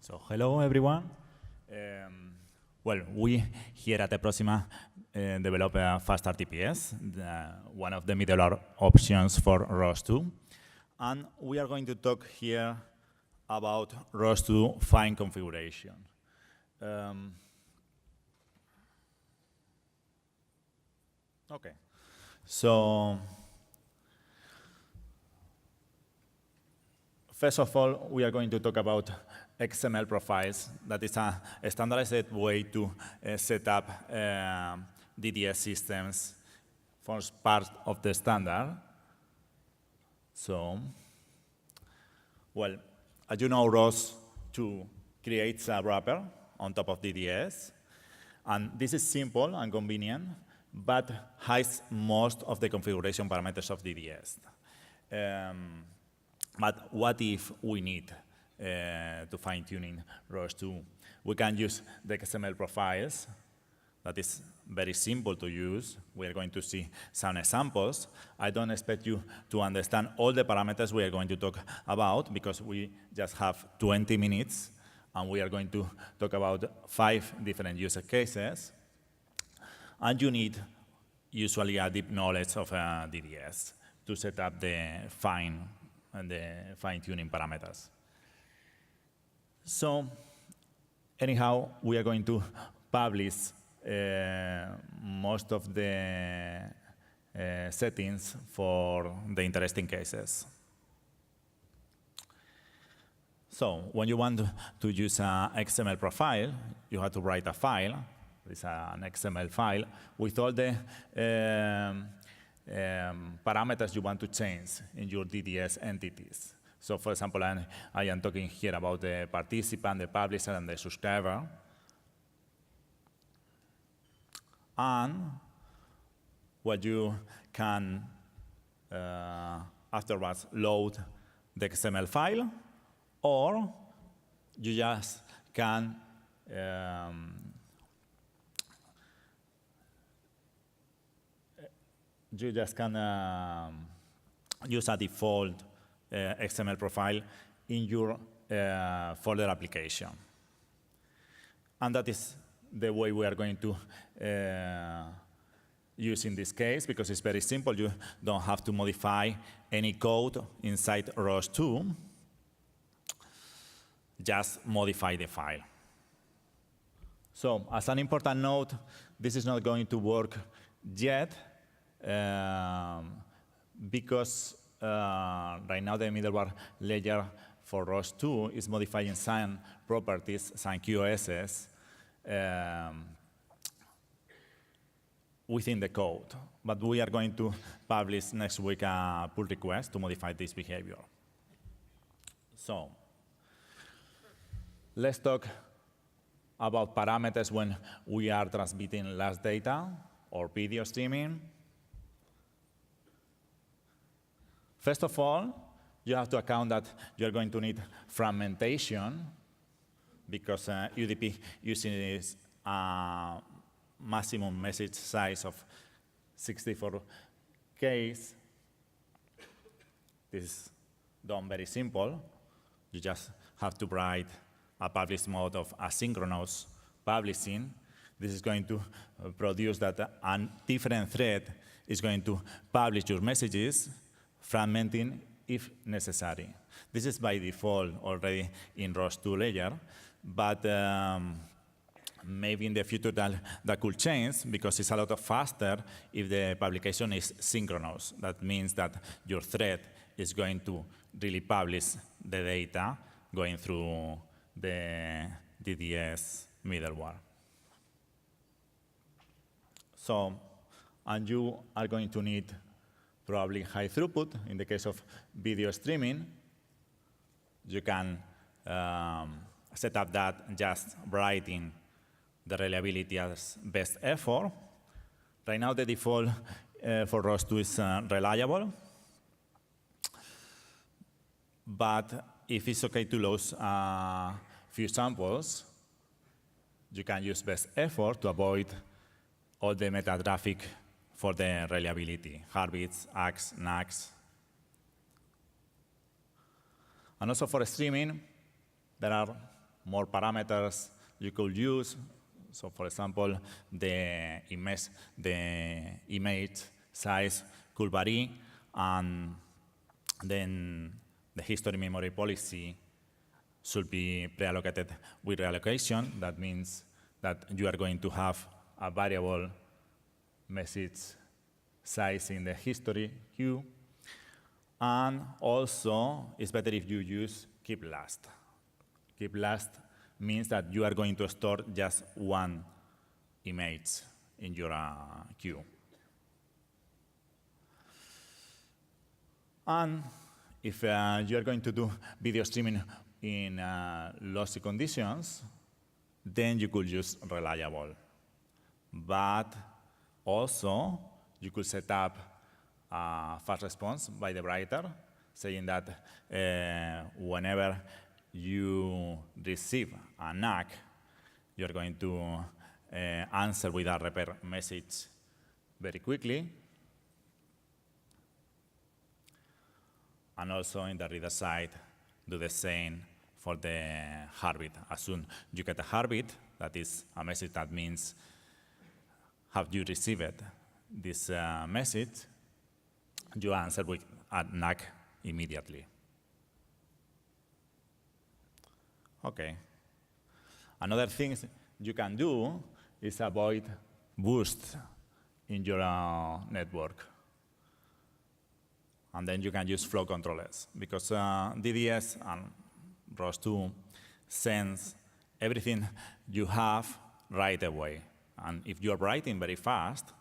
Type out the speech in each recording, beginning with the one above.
So hello, everyone. Well, we here at Proxima develop a fast RTPS, one of the middleware options for ROS2. And we are going to talk here about ROS2 fine configuration. Okay, so first of all, we are going to talk about XML profiles. That is a standardized way to set up DDS systems, forms part of the standard. So, well, as you know, ROS2 creates a wrapper on top of DDS. And this is simple and convenient, but hides most of the configuration parameters of DDS. But what if we need to fine-tuning ROS2? We can use the XML profiles. That is very simple to use. We are going to see some examples. I don't expect you to understand all the parameters we are going to talk about, because we just have 20 minutes, and we are going to talk about 5 different use cases. And you need usually a deep knowledge of DDS to set up the fine-tuning parameters. So anyhow, we are going to publish most of the settings for the interesting cases. So when you want to use an XML profile, you have to write a file. It's an XML file with all the parameters you want to change in your DDS entities. So for example, I am talking here about the participant, the publisher, and the subscriber. And what you can afterwards load the XML file, or you just can use a default XML profile in your folder application. And that is the way we are going to use in this case, because it's very simple. You don't have to modify any code inside ROS2. Just modify the file. So as an important note, this is not going to work yet, because right now the middleware layer for ROS2 is modifying some properties, some QoSs, within the code. But we are going to publish next week a pull request to modify this behavior. So let's talk about parameters when we are transmitting last data or video streaming. First of all, you have to account that you're going to need fragmentation, because UDP uses a maximum message size of 64 Ks. This is done very simple. You just have to write a publish mode of asynchronous publishing. This is going to produce that a different thread is going to publish your messages, fragmenting if necessary. This is by default already in ROS2 layer, but maybe in the future that could change, because it's a lot faster if the publication is synchronous. That means that your thread is going to really publish the data going through the DDS middleware. So, and you are going to need probably high throughput. In the case of video streaming, you can set up that just writing the reliability as best effort. Right now, the default for ROS2 is reliable. But if it's OK to lose a few samples, you can use best effort to avoid all the meta traffic for the reliability, heartbeats, ACKs, NACKs. And also for streaming, there are more parameters you could use. So for example, the image size could vary, and then the history memory policy should be pre-allocated with reallocation. That means that you are going to have a variable message size in the history queue. And also, it's better if you use keep last. Keep last means that you are going to store just one image in your queue. And if you are going to do video streaming in lossy conditions, then you could use reliable. But also, you could set up fast response by the writer, saying that whenever you receive a NAC, you're going to answer with a repair message very quickly. And also in the reader side, do the same for the heartbeat. As soon as you get a heartbeat, that is a message that means have you received this message, you answer with a NAC immediately. Okay. Another thing you can do is avoid boost in your network. And then you can use flow controllers, because DDS and ROS2 sends everything you have right away. And if you are writing very fast,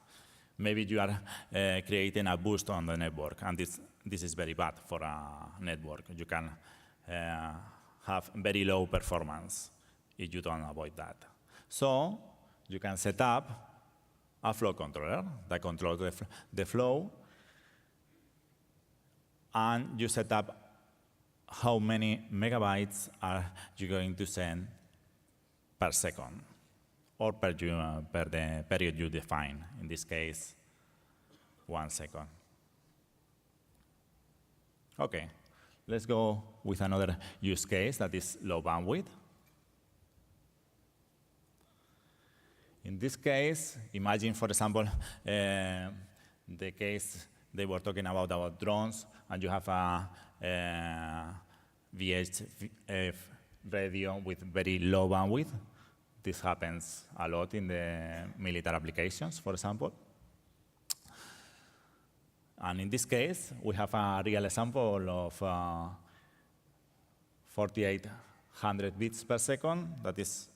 maybe you are creating a boost on the network, and this is very bad for a network. You can have very low performance if you don't avoid that. So you can set up a flow controller that controls the flow, and you set up how many megabytes are you going to send per second, or per the period you define. In this case, 1 second. Okay, let's go with another use case that is low bandwidth. In this case, imagine, for example, the case they were talking about drones, and you have a VHF radio with very low bandwidth. This happens a lot in the military applications, for example. And in this case, we have a real example of 4,800 bits per second. That is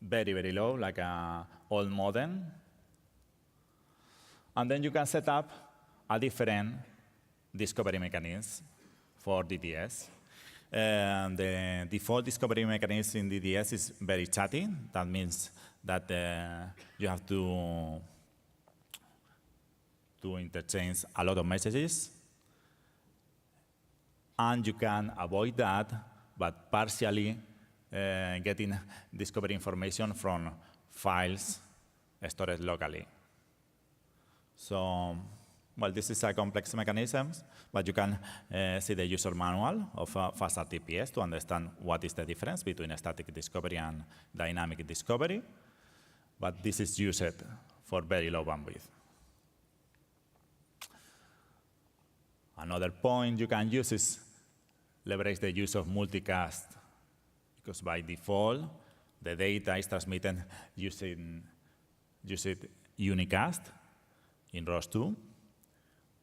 very, very low, like an old modem. And then you can set up a different discovery mechanism for DDS. The default discovery mechanism in DDS is very chatty. That means that you have to interchange a lot of messages. And you can avoid that, but partially getting discovery information from files stored locally. So, well, this is a complex mechanism, but you can see the user manual of fast RTPS to understand what is the difference between static discovery and dynamic discovery. But this is used for very low bandwidth. Another point you can use is leverage the use of multicast, because by default, the data is transmitted using unicast in ROS2.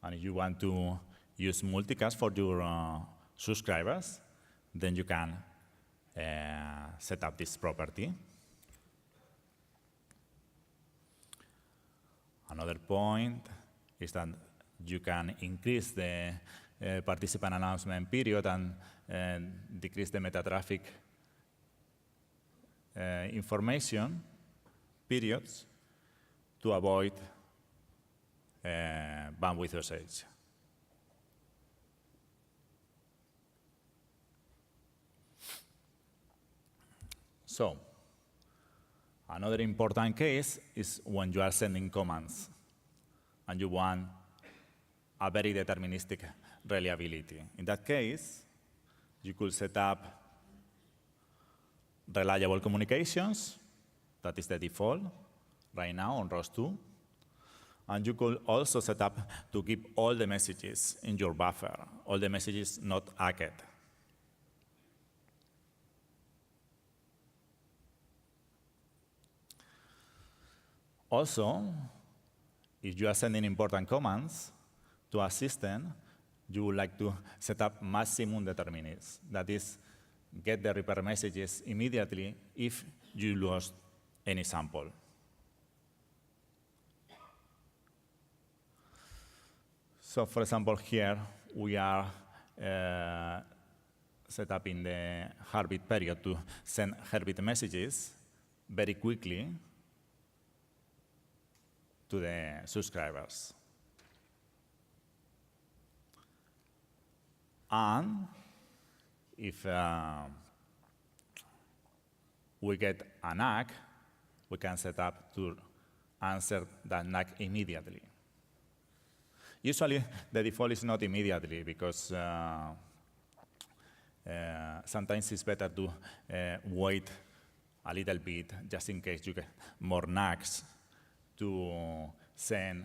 And if you want to use multicast for your subscribers, then you can set up this property. Another point is that you can increase the participant announcement period and decrease the meta traffic information periods to avoid bandwidth usage. So, another important case is when you are sending commands and you want a very deterministic reliability. In that case, you could set up reliable communications, that is the default right now on ROS2. And you could also set up to keep all the messages in your buffer, all the messages not hacked. Also, if you are sending important commands to a system, you would like to set up maximum determinists. That is, get the repair messages immediately if you lost any sample. So for example, here we are set up in the heartbeat period to send heartbeat messages very quickly to the subscribers. And if we get a NAC, we can set up to answer that NAC immediately. Usually, the default is not immediately, because sometimes it's better to wait a little bit, just in case you get more NACs, to send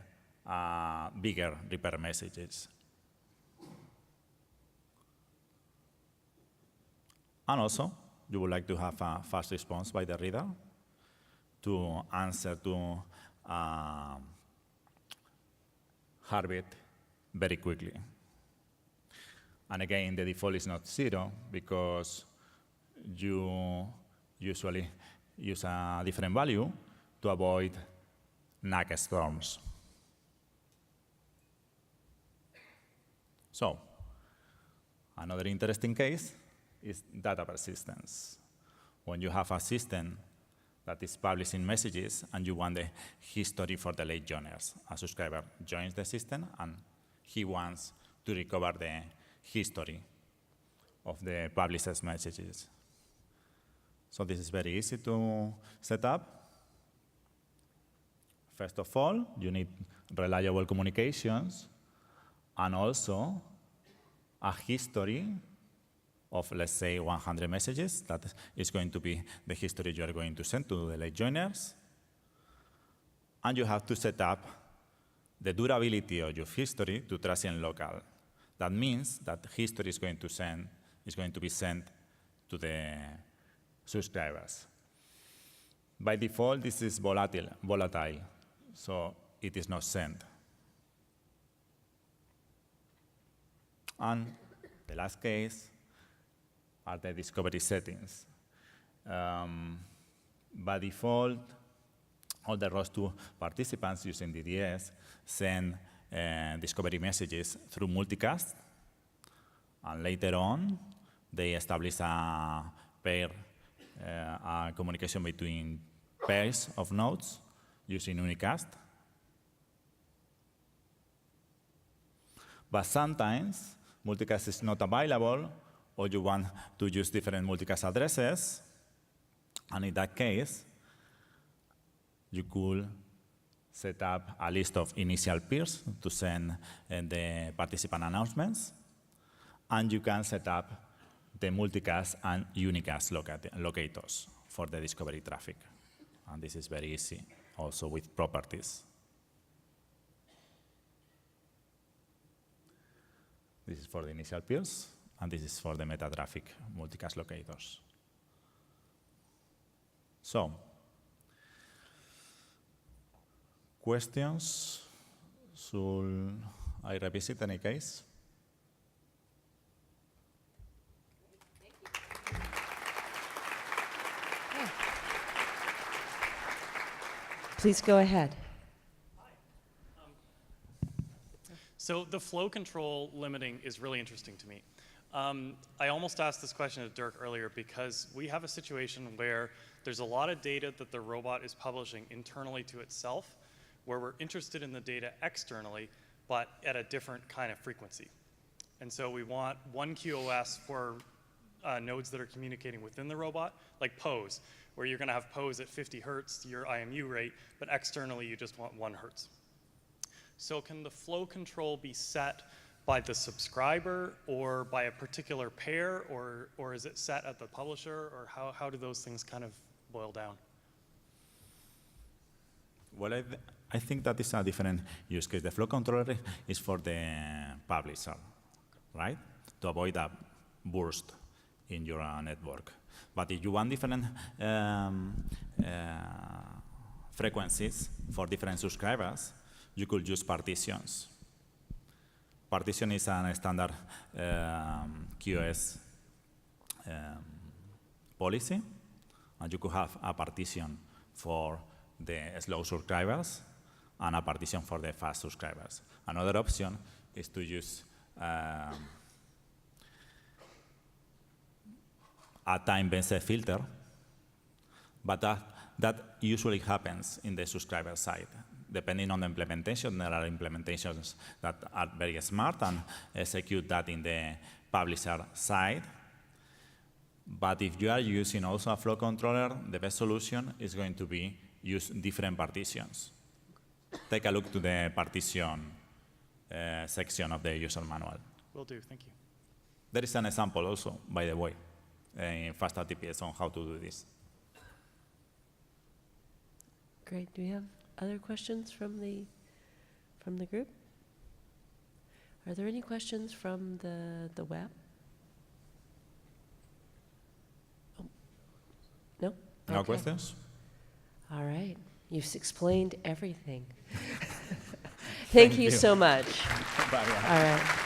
bigger repair messages. And also, you would like to have a fast response by the reader to answer to heartbeat very quickly. And again, the default is not 0, because you usually use a different value to avoid NAC storms. So, another interesting case is data persistence. When you have a system that is publishing messages and you want the history for the late joiners. A subscriber joins the system and he wants to recover the history of the published messages. So this is very easy to set up. First of all, you need reliable communications and also a history of, let's say, 100 messages. That is going to be the history you are going to send to the late joiners. And you have to set up the durability of your history to transient local. That means that history is going to be sent to the subscribers. By default, this is volatile, so it is not sent. And the last case are the discovery settings. By default, all the ROS2 participants using DDS send discovery messages through multicast, and later on, they establish a pair, a communication between pairs of nodes using unicast. But sometimes, multicast is not available, or you want to use different multicast addresses, and in that case, you could set up a list of initial peers to send the participant announcements, and you can set up the multicast and unicast locators for the discovery traffic. And this is very easy, also with properties. This is for the initial peers, and this is for the meta traffic multicast locators. So, questions? Should I revisit any case? Please go ahead. So the flow control limiting is really interesting to me. I almost asked this question to Dirk earlier because we have a situation where there's a lot of data that the robot is publishing internally to itself, where we're interested in the data externally, but at a different kind of frequency. And so we want one QoS for nodes that are communicating within the robot, like pose, where you're going to have pose at 50 hertz, your IMU rate, but externally you just want 1 hertz. So can the flow control be set by the subscriber or by a particular pair, or is it set at the publisher, or how do those things kind of boil down? Well, I think that is a different use case. The flow controller is for the publisher, right? To avoid a burst in your network. But if you want different frequencies for different subscribers, you could use partitions. Partition is a standard QoS policy, and you could have a partition for the slow subscribers and a partition for the fast subscribers. Another option is to use a time-based filter, but that usually happens in the subscriber side. Depending on the implementation, there are implementations that are very smart and execute that in the publisher side. But if you are using also a flow controller, the best solution is going to be use different partitions. Take a look to the partition section of the user manual. Will do, thank you. There is an example also, by the way, in FastRTPS on how to do this. Great. Do we have other questions from the group? Are there any questions from the web? Oh. No? No Okay. questions? All right. You've explained everything. Thank you you. so much. Bye. All right.